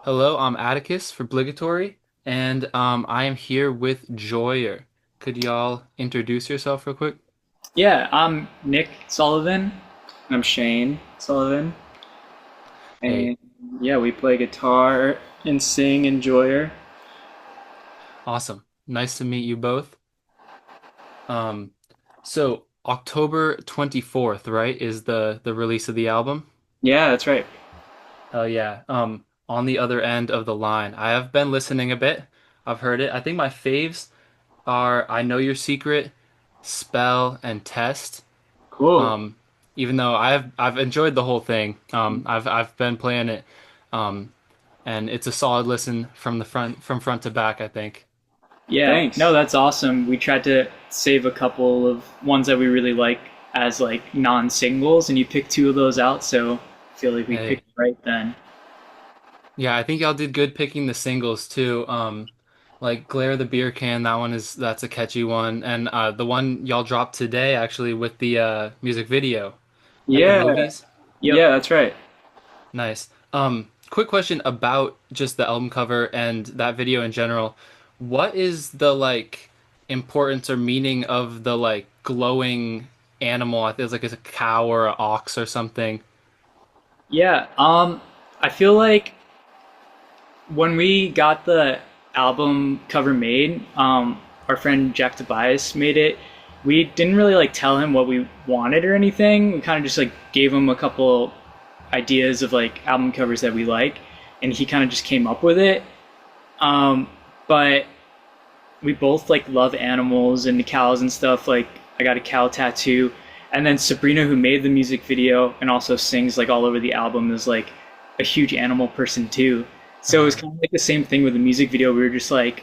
Hello, I'm Atticus for BLIGATORY, and I am here with Joyer. Could y'all introduce yourself real quick? Yeah, I'm Nick Sullivan. I'm Shane Sullivan. Hey, And yeah, we play guitar and sing Enjoyer. awesome. Nice to meet you both. Um, so October 24th, right, is the release of the album? Yeah, that's right. Hell yeah. On the other end of the line, I have been listening a bit. I've heard it. I think my faves are I Know Your Secret, Spell, and Test. Cool. Um, even though I've enjoyed the whole thing. I've been playing it, um, and it's a solid listen from front to back, I think. Yeah, no, Thanks. that's awesome. We tried to save a couple of ones that we really like as like non-singles, and you picked two of those out, so I feel like we picked Hey, right then. yeah, I think y'all did good picking the singles too. Like Glare the Beer Can, that's a catchy one, and the one y'all dropped today actually with the music video at the Yeah, movies. yep. Yeah, that's right. Nice. Quick question about just the album cover and that video in general. What is the like importance or meaning of the like glowing animal? I think it's a cow or an ox or something. Yeah, I feel like when we got the album cover made, our friend Jack Tobias made it. We didn't really like tell him what we wanted or anything. We kind of just like gave him a couple ideas of like album covers that we like, and he kind of just came up with it. But we both like love animals and the cows and stuff. Like I got a cow tattoo, and then Sabrina, who made the music video and also sings like all over the album, is like a huge animal person too. So it was Uh, kind of like the same thing with the music video. We were just like,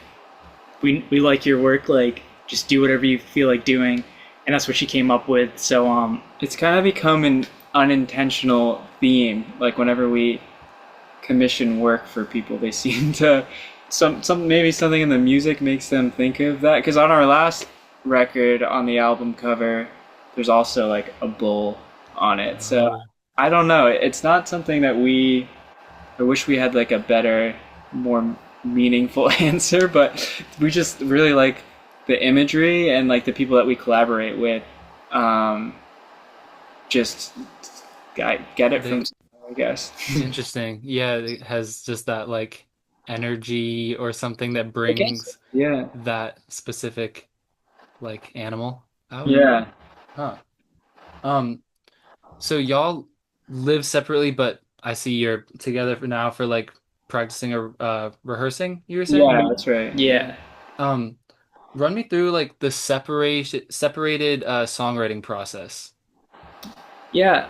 we like your work, like just do whatever you feel like doing, and that's what she came up with. So It's kind of become an unintentional theme. Like whenever we commission work for people, they seem to some maybe something in the music makes them think of that. Because on our last record on the album cover, there's also like a bull on it. So oh, I don't know. It's not something that we. I wish we had like a better, more meaningful answer, but we just really like the imagery and like the people that we collaborate with. Um, just get it from they somewhere, I guess. interesting. Yeah, it has just that like energy or something that I guess brings Yeah. that specific like animal out. Yeah. Huh. Um, So y'all live separately, but I see you're together for now for like practicing or rehearsing, you were saying? Yeah, that's right. yeah. Um, Run me through like the separated songwriting process. Yeah.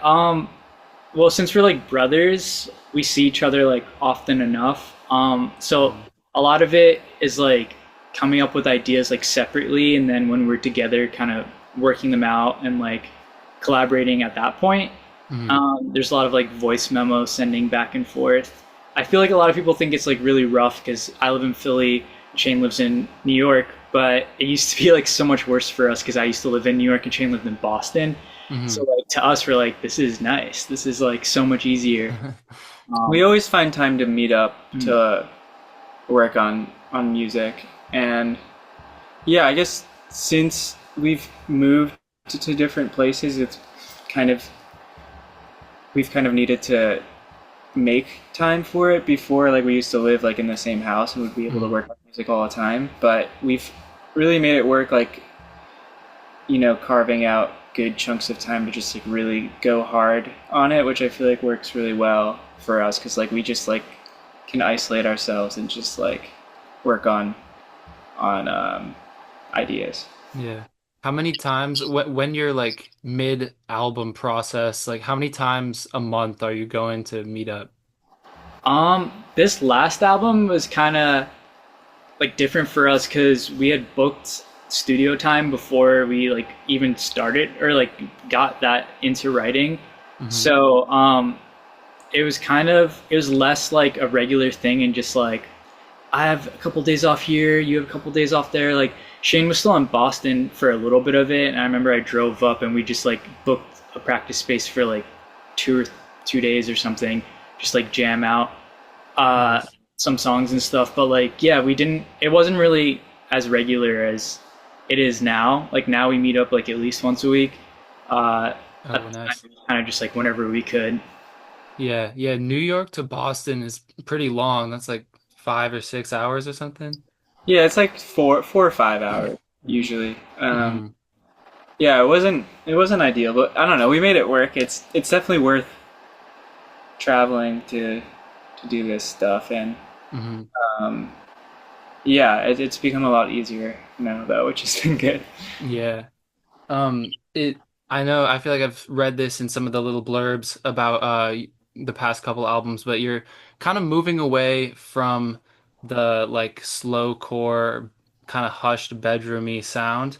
Well, since we're like brothers, we see each other like often enough. So Mm. a lot of it is like coming up with ideas like separately, and then when we're together, kind of working them out and like collaborating at that point. Mm. There's a lot of like voice memos sending back and forth. I feel like a lot of people think it's like really rough because I live in Philly, Shane lives in New York, but it used to be like so much worse for us because I used to live in New York and Shane lived in Boston. So Mm. like to us, we're like, this is nice. This is like so much easier. We Um, always find time to meet up mm, to work on music, and yeah, I guess since we've moved to different places, it's kind of we've kind of needed to make time for it. Before, like we used to live like in the same house and would be able to Mm. work on music all the time, but we've really made it work, like carving out good chunks of time to just like really go hard on it, which I feel like works really well for us because like we just like can isolate ourselves and just like work on ideas. Yeah. How many times when you're like mid album process, like how many times a month are you going to meet up? this last album was kind of like different for us because we had booked studio time before we like even started or like got that into writing. Hmm. So it was less like a regular thing and just like I have a couple days off here, you have a couple days off there. Like Shane was still in Boston for a little bit of it, and I remember I drove up and we just like booked a practice space for like two or 2 days or something, just like jam out. Uh, Nice. some songs and stuff, but like yeah, we didn't. It wasn't really as regular as it is now. Like now we meet up like at least once a week. At Oh, the time, nice. kind of just like whenever we could. Yeah, yeah. New York to Boston is pretty long. That's like 5 or 6 hours or something. Yeah, it's like 4 or 5 hours usually. Hmm. Yeah, it wasn't ideal, but I don't know. We made it work. It's definitely worth traveling to do this stuff, and Hmm. um, yeah, it's become a lot easier now though, which has been good. Yeah. It. I know. I feel like I've read this in some of the little blurbs about the past couple albums, but you're kind of moving away from the like slow core, kind of hushed bedroomy sound.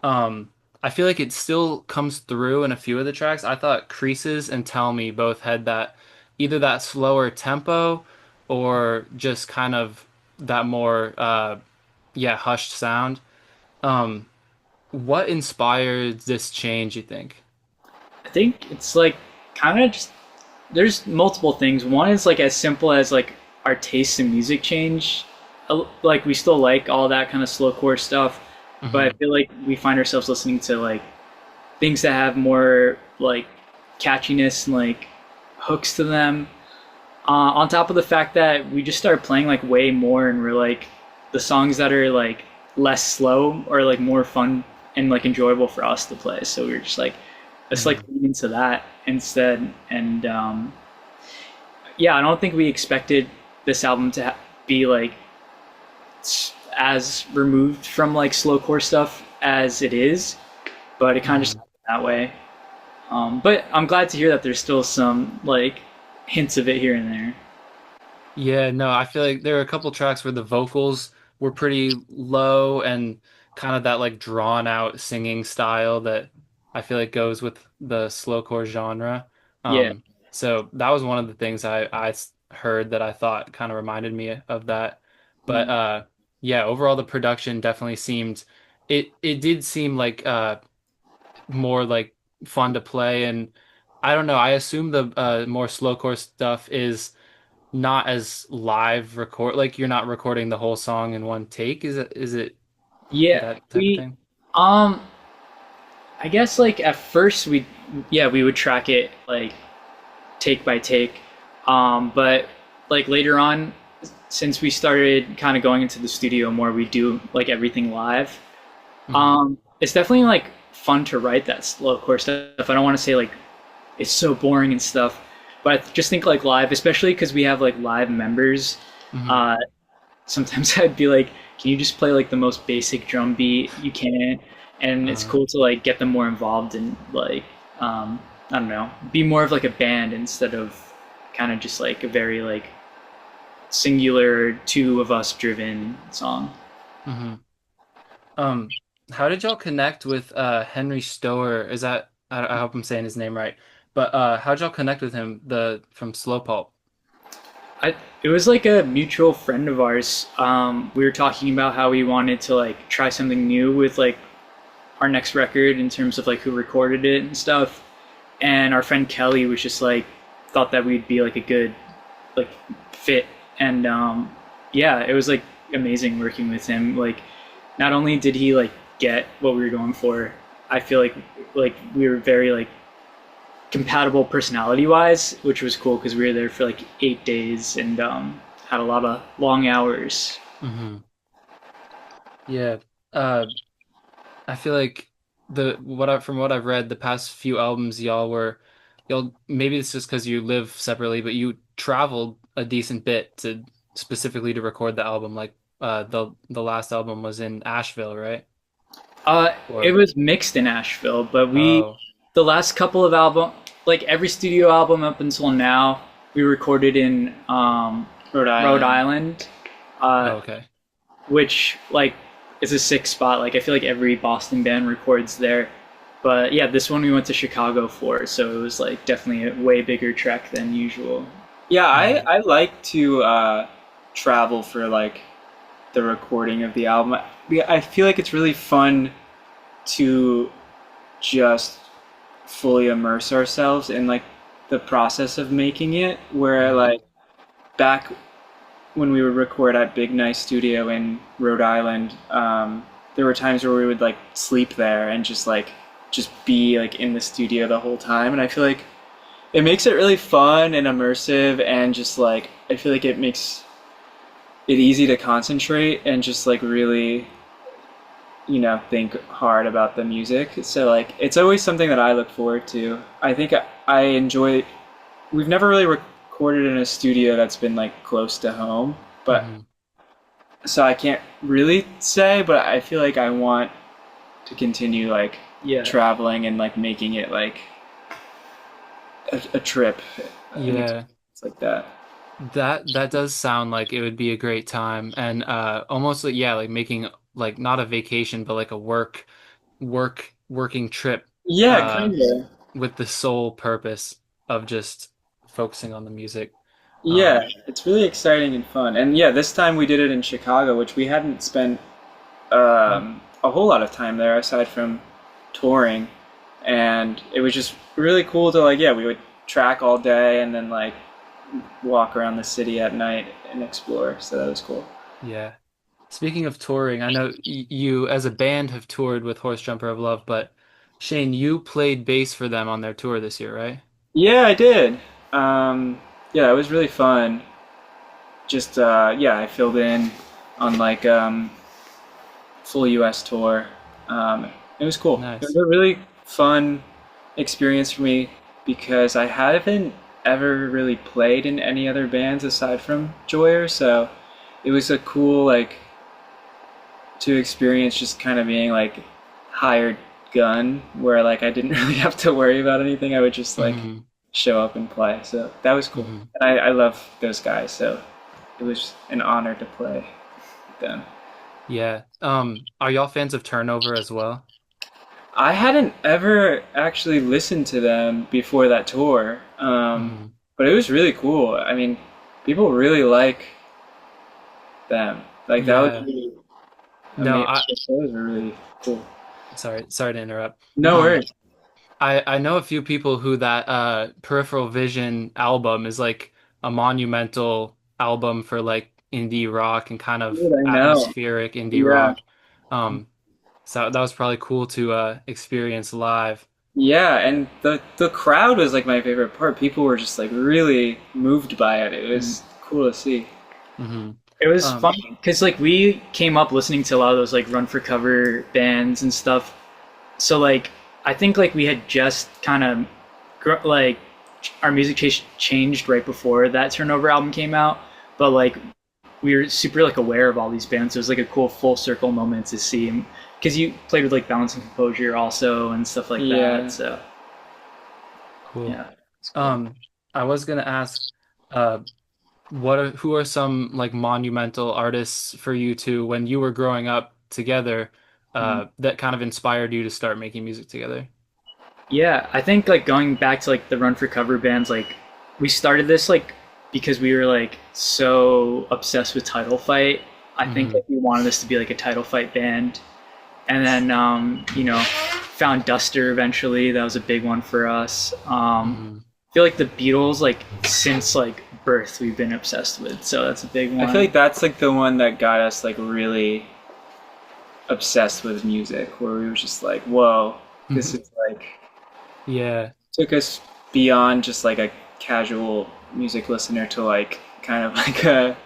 Um, I feel like it still comes through in a few of the tracks. I thought Creases and Tell Me both had that either that slower tempo or just kind of that more yeah, hushed sound. Um, what inspired this change, you think? I think it's like kind of just there's multiple things. One is like as simple as like our tastes in music change. Like we still like all that kind of slowcore stuff, but I Hmm. feel like we find ourselves listening to like things that have more like catchiness and like hooks to them. On top of the fact that we just started playing like way more, and we're like the songs that are like less slow are like more fun and like enjoyable for us to play. So we were just like, let's like Hmm. lean into that instead. And yeah, I don't think we expected this album to be like as removed from like slowcore stuff as it is, but it kind of just Hmm. happened that way. But I'm glad to hear that there's still some like hints of it here and there. Yeah, no, I feel like there are a couple tracks where the vocals were pretty low and kind of that like drawn out singing style that I feel like goes with the slowcore genre. Yeah. So that was one of the things heard that I thought kind of reminded me of that. But Mm. yeah, overall the production definitely seemed it did seem like more like fun to play, and I don't know, I assume the more slowcore stuff is not as live record, like you're not recording the whole song in one take. Is it Yeah, that type of we thing? um I guess like at first we yeah, we would track it like take by take. But like later on since we started kind of going into the studio more, we do like everything live. Hmm. It's definitely like fun to write that slowcore stuff. I don't want to say like it's so boring and stuff, but I just think like live, especially because we have like live members. Hmm. Uh, Sometimes I'd be like, can you just play like the most basic drum beat you can? And it's uh, cool to like get them more involved and like I don't know, be more of like a band instead of kind of just like a very like singular two of us driven song. hmm. um how did y'all connect with Henry Stower? Is that I hope I'm saying his name right, but how'd y'all connect with him, the from Slow Pulp? It was like a mutual friend of ours. We were talking about how we wanted to like try something new with like our next record in terms of like who recorded it and stuff. And our friend Kelly was just like thought that we'd be like a good like fit. And yeah, it was like amazing working with him. Like not only did he like get what we were going for, I feel like we were very like compatible personality wise, which was cool because we were there for like 8 days and had a lot of long hours. Hmm. Yeah. uh I feel like the what I from what I've read, the past few albums y'all maybe it's just because you live separately, but you traveled a decent bit to specifically to record the album. Like the last album was in Asheville, right? It Or was mixed in Asheville, but we oh, the last couple of album like every studio album up until now we recorded in Rhode Rhode Island. Island, uh, oh, okay. which like is a sick spot. Like I feel like every Boston band records there. But yeah, this one we went to Chicago for, so it was like definitely a way bigger trek than usual. Yeah, I Hmm. I like to travel for like the recording of the album. I feel like it's really fun to just fully immerse ourselves in like the process of making it. Where Hmm. like back when we would record at Big Nice Studio in Rhode Island, there were times where we would like sleep there and just be like in the studio the whole time. And I feel like it makes it really fun and immersive, and just like I feel like it makes it easy to concentrate and just like really, think hard about the music. So like it's always something that I look forward to. I think I enjoy. We've never really recorded in a studio that's been like close to home, but Hmm. so I can't really say, but I feel like I want to continue like Yeah. traveling and like making it like a trip, an Yeah. experience like that. That does sound like it would be a great time and almost like yeah, like making like not a vacation but like a working trip Yeah, uh kind of. with the sole purpose of just focusing on the music. Yeah, Um it's really exciting and fun. And yeah, this time we did it in Chicago, which we hadn't spent oh, a whole lot of time there aside from touring. And it was just really cool to like, yeah, we would track all day and then like walk around the city at night and explore. So that was cool. yeah. Speaking of touring, I know you as a band have toured with Horse Jumper of Love, but Shane, you played bass for them on their tour this year, right? Yeah, I did. Yeah, it was really fun. Just yeah, I filled in on like full US tour. It was cool. It was Nice. a really fun experience for me because I haven't ever really played in any other bands aside from Joyer, so it was a cool like to experience just kind of being like hired gun where like I didn't really have to worry about anything. I would just like Hmm. show up and play. So that was cool. Hmm. And I love those guys, so it was an honor to play with them. Yeah. Are y'all fans of Turnover as well? I hadn't ever actually listened to them before that tour, Hmm. but it was really cool. I mean, people really like them. Like that was Yeah. really No, amazing. The shows were really cool. sorry to interrupt. No Um, worries. I know a few people who that Peripheral Vision album is like a monumental album for like indie rock and kind of Dude, I know. atmospheric indie Yeah. rock. Um, so that was probably cool to experience live. Yeah, and the crowd was like my favorite part. People were just like really moved by it. It was cool to see. Hmm. It was Um, funny because like we came up listening to a lot of those like run for cover bands and stuff. So like I think like we had just kind of like our music taste changed right before that Turnover album came out, but like we were super like aware of all these bands. So it was like a cool full circle moment to see because you played with like Balance and Composure also and stuff like that. Yeah. So cool. yeah, it's cool. Um, I was gonna ask, uh, who are some like monumental artists for you two when you were growing up together, that kind of inspired you to start making music together? Yeah, I think like going back to like the Run for Cover bands, like we started this like because we were like so obsessed with Title Fight. I think Hmm. like we wanted this to be like a Title Fight band, and then found Duster eventually. That was a big one for us. Hmm. I feel like the Beatles like since like birth we've been obsessed with, so that's a big I feel one. like that's like the one that got us like really obsessed with music, where we were just like, whoa, this is like Yeah. took us beyond just like a casual music listener to like kind of like a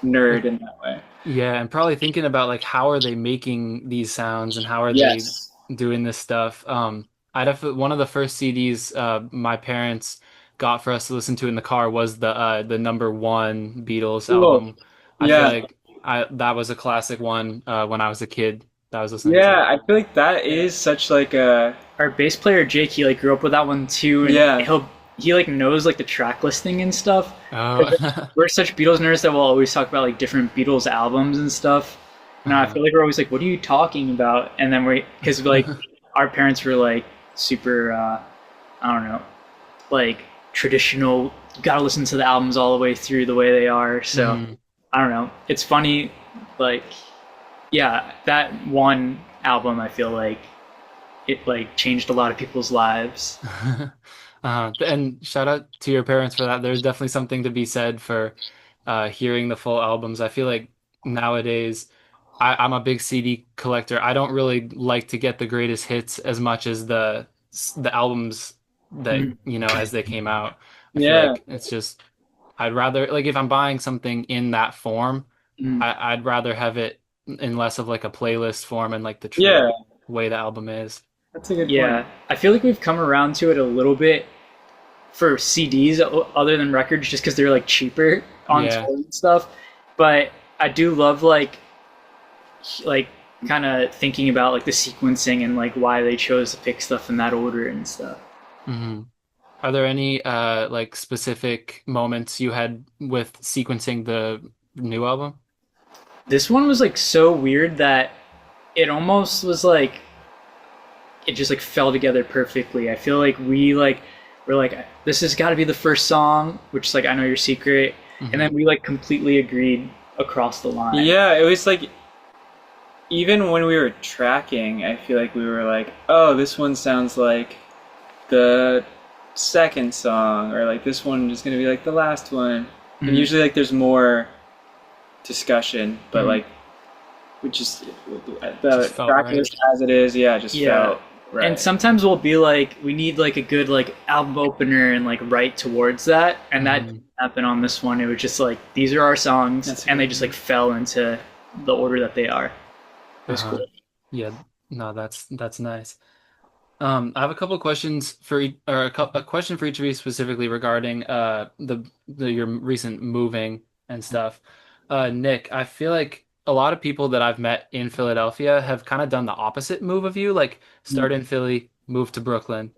nerd in that way. Yeah, and probably thinking about like how are they making these sounds and how are they Yes. doing this stuff. I definitely one of the first CDs my parents got for us to listen to in the car was the number one Beatles Cool. album. I feel Yeah. like I that was a classic one when I was a kid that I was listening Yeah, to. I feel like that is such like a Our bass player Jake, he like grew up with that one too, and yeah. he like knows like the track listing and stuff. 'Cause Oh. we're such Beatles nerds that we'll always talk about like different Beatles albums and stuff. And I Uh-huh. feel like we're always like, "What are you talking about?" And then because like our parents were like super, I don't know, like traditional. You gotta listen to the albums all the way through the way they are. So Mhm. I don't know. It's funny, like yeah, that one album I feel like it like changed a lot of people's lives. And shout out to your parents for that. There's definitely something to be said for hearing the full albums. I feel like nowadays I'm a big CD collector. I don't really like to get the greatest hits as much as the albums that, Mhm. as they came out. I feel Yeah. like it's just I'd rather like if I'm buying something in that form, Mhm. I'd rather have it in less of like a playlist form and like the Yeah. true way the album is. That's a good point. Yeah, I feel like we've come around to it a little bit for CDs other than records, just because they're like cheaper on Yeah. tour and stuff. But I do love like kind of thinking about like the sequencing and like why they chose to pick stuff in that order and stuff. hmm Are there any like specific moments you had with sequencing the new album? This one was like so weird that it almost was like it just like fell together perfectly. I feel like we're like this has got to be the first song, which is like I Know Your Secret, and then hmm we like completely agreed across the line. Yeah, it was like even when we were tracking, I feel like we were like, oh, this one sounds like the second song, or like this one is gonna be like the last one. And Mhm. usually like there's more discussion, but Mhm. like we just Just the felt track right. list as it is, yeah, just Yeah. felt And right. sometimes we'll be like, we need like a good like album opener and like right towards that, and that didn't hmm happen on this one. It was just like these are our songs, That's a and they good just like point. fell into the order that they are. It was Uh-huh. cool. Yeah. No, that's nice. I have a couple questions for a question for each of you specifically regarding the your recent moving and stuff. Nick, I feel like a lot of people that I've met in Philadelphia have kind of done the opposite move of you, like start in Philly, move to Brooklyn.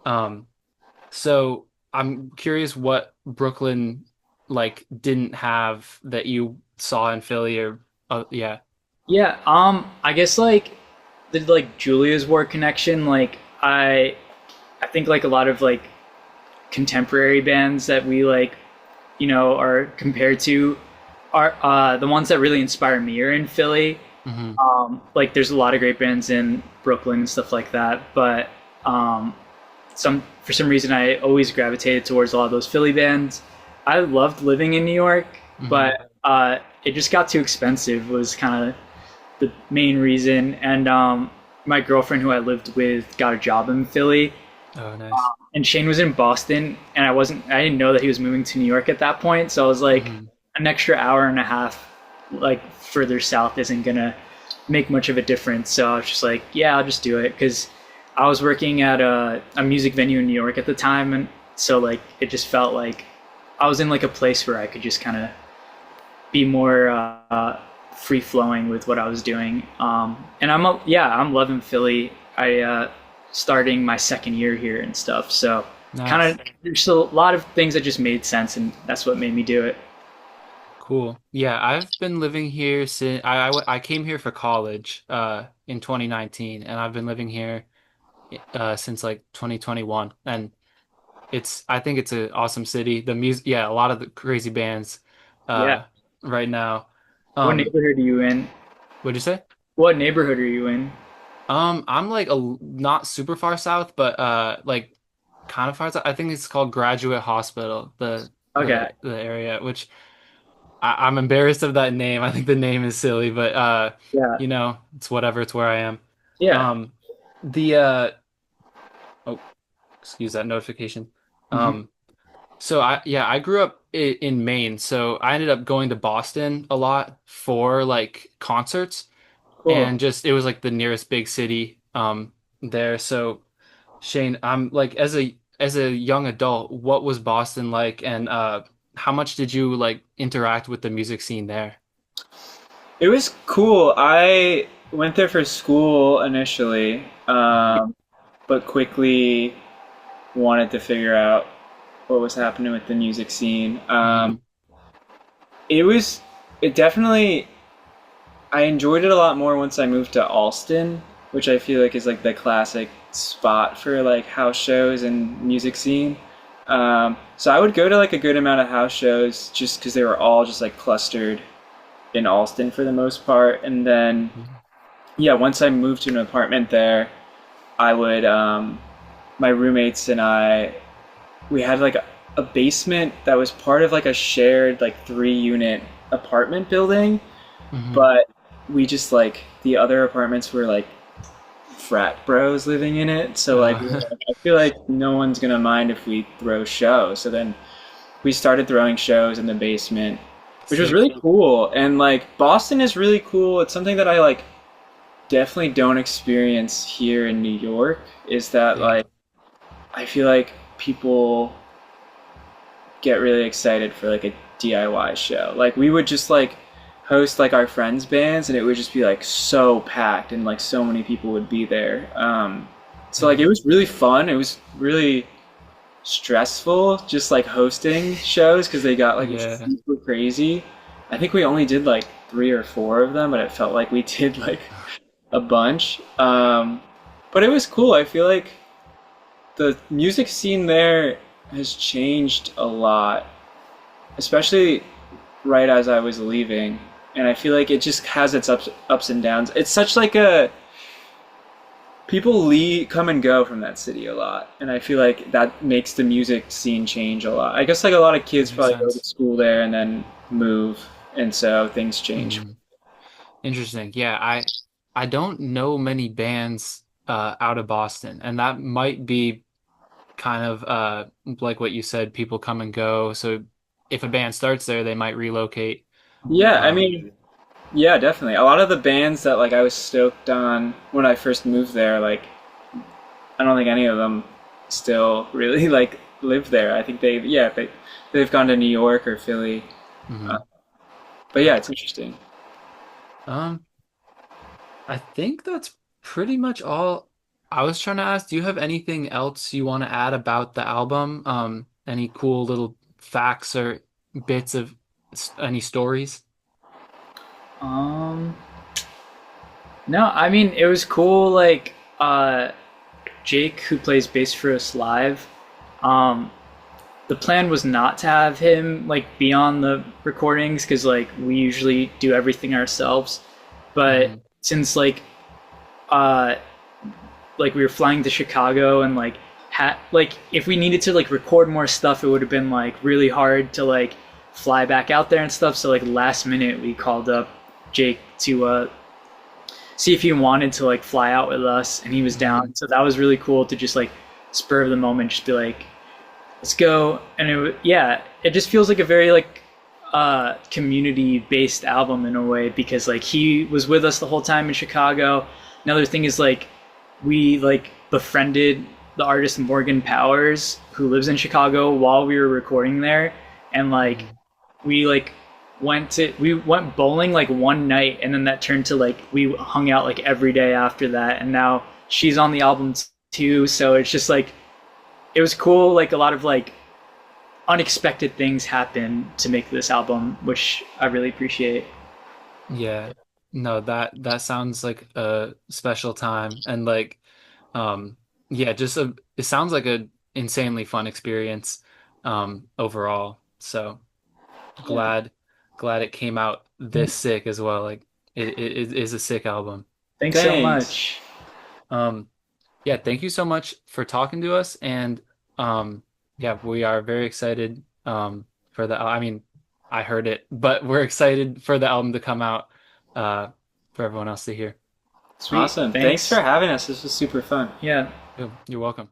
Um, so I'm curious what Brooklyn like didn't have that you saw in Philly or yeah. Yeah, I guess like the like Julia's War connection, like I think like a lot of like contemporary bands that we like, are compared to are the ones that really inspire me are in Philly. hmm Like there's a lot of great bands in Brooklyn and stuff like that, but um, some for some reason I always gravitated towards a lot of those Philly bands. I loved living in New York, hmm but it just got too expensive. Was kind of the main reason, and my girlfriend who I lived with got a job in Philly, Oh, nice. and Shane was in Boston, and I didn't know that he was moving to New York at that point. So I was like, hmm an extra hour and a half, like further south, isn't gonna make much of a difference. So I was just like, yeah, I'll just do it because I was working at a music venue in New York at the time, and so like it just felt like I was in like a place where I could just kind of be more free flowing with what I was doing. And I'm loving Philly. I starting my second year here and stuff. So kind Nice. of there's a lot of things that just made sense, and that's what made me do it. Cool. Yeah, I've been living here since I came here for college in 2019 and I've been living here since like 2021 and I think it's an awesome city. The music, yeah, a lot of the crazy bands Yeah. uh right now. What Um neighborhood are you in? what'd you say? What neighborhood are you in? I'm like not super far south but like kind of far south. I think it's called Graduate Hospital, Okay. the area which I'm embarrassed of that name. I think the name is silly, but Yeah. it's whatever. It's where I am. Yeah. Um, the oh, excuse that notification. Hmm. Um, so I grew up in Maine, so I ended up going to Boston a lot for like concerts, Cool. and just it was like the nearest big city there. So Shane, I'm like as a young adult, what was Boston like, and how much did you like interact with the music scene there? It was cool. I went there for school initially, but quickly wanted to figure out what was happening with the music scene. hmm It was, it definitely, I enjoyed it a lot more once I moved to Alston, which I feel like is like the classic spot for like house shows and music scene. So I would go to like a good amount of house shows just because they were all just like clustered in Alston for the most part. And then, yeah, once I moved to an apartment there, I would, my roommates and I, we had like a basement that was part of like a shared like 3 unit apartment building, Hmm. but we just like the other apartments were like frat bros living in it. So like, we were Uh, like, I feel like no one's gonna mind if we throw shows. So then we started throwing shows in the basement, which was Sick. really cool. And like Boston is really cool. It's something that I like definitely don't experience here in New York. Is that Yeah. like I feel like people get really excited for like a DIY show. Like we would just like host like our friends' bands, and it would just be like so packed, and like so many people would be there. So like Yeah. it was really fun. It was really stressful just like hosting shows because they got like Yeah. super crazy. I think we only did like 3 or 4 of them, but it felt like we did like a bunch. But it was cool. I feel like the music scene there has changed a lot, especially right as I was leaving. And I feel like it just has its ups and downs. It's such like a people leave come and go from that city a lot, and I feel like that makes the music scene change a lot. I guess like a lot of kids Makes probably go to sense. school there and then move, and so things change. Hmm. Interesting. Yeah, I don't know many bands out of Boston, and that might be kind of like what you said, people come and go. So if a band starts there, they might relocate. Yeah, I Um, mean, yeah, definitely. A lot of the bands that like I was stoked on when I first moved there, like I don't think any of them still really like live there. I think they've gone to New York or Philly. Uh, mhm. but yeah, it's interesting. Um, I think that's pretty much all I was trying to ask. Do you have anything else you want to add about the album? Any cool little facts or bits of any stories? Um, no, I mean it was cool. Like Jake, who plays bass for us live, um, the plan was not to have him like be on the recordings because like we usually do everything ourselves. But Hmm. since uh like we were flying to Chicago and like had like if we needed to like record more stuff, it would have been like really hard to like fly back out there and stuff. So like last minute, we called up Jake to see if he wanted to like fly out with us, and he was Hmm. down. So that was really cool to just like spur of the moment, just be like, let's go. And yeah, it just feels like a very like community based album in a way because like he was with us the whole time in Chicago. Another thing is like we like befriended the artist Morgan Powers who lives in Chicago while we were recording there, and like Hmm. we went bowling like one night, and then that turned to like we hung out like every day after that, and now she's on the album too. So it's just like it was cool. Like a lot of like unexpected things happen to make this album, which I really appreciate. Yeah. No, that sounds like a special time and like um yeah, just it sounds like a insanely fun experience overall. So Yeah. glad glad it came out this sick as well. Like it is a sick album. Thanks so Thanks. much. Um yeah, thank you so much for talking to us and yeah, we are very excited for the I mean, I heard it, but we're excited for the album to come out uh for everyone else to hear. Sweet. Awesome. Thanks for Thanks. having us. This was super fun. Yeah. You're welcome.